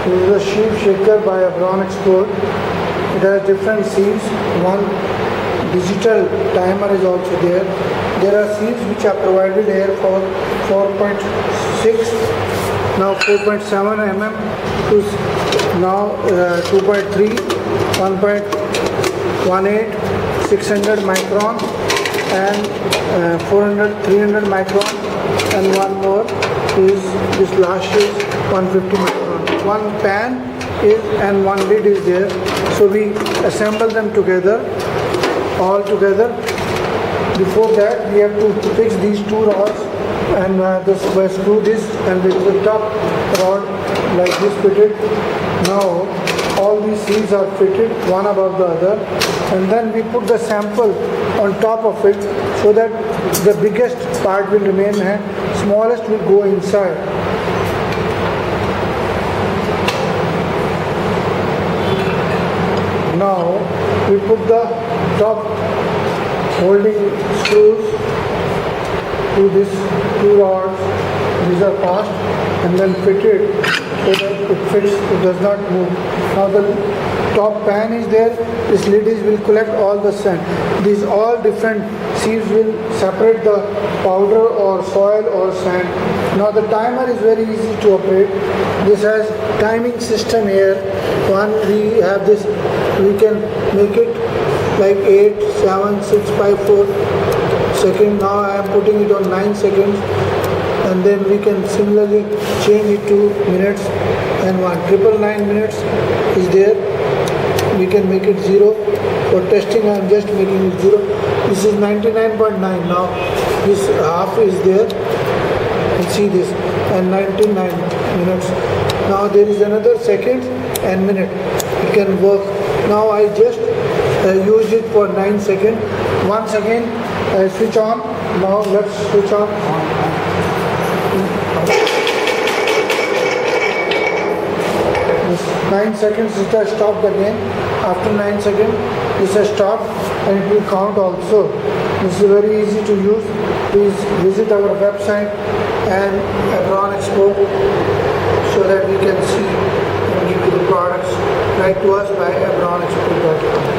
This is a sieve shaker by Abron Exports. It has different sieves. One digital timer is also there. There are sieves which are provided here for 4.6, now 4.7 mm to now 2.3, 1.18, 600 micron and 300 micron, and one more is this last is 150 micron. One pan is and one lid is there, so we assemble them together, all together. Before that we have to fix these two rods and screw this, and there is a top rod like this fitted. Now all these sieves are fitted one above the other, and then we put the sample on top of it so that the biggest part will remain and smallest will go inside. Now we put the top holding screws to this two rods. These are passed and then fitted so that it fits, it does not move. Now the top pan is there, this lid will collect all the sand. These all different sieves will separate the powder or soil or sand. Now the timer is very easy to operate. This has timing system here. One, we have this, we can make it like 8, 7, 6, 5, 4 seconds. Now I am putting it on 9 seconds, and then we can similarly change it to minutes, and 999 minutes is there. We can make it 0. For testing I am just making it 0. This is 99.9. Now this half is there, you see this, and 99 minutes. Now there is another second and minute, it can work. Now I just used it for 9 seconds. Once again I switch on. Now let's switch on. 9 seconds it has stopped again. After 9 seconds this has stopped, and it will count also. This is very easy to use. Please visit our website and Abron Export so that we can see and give you the products. Write to us by abronexport.com.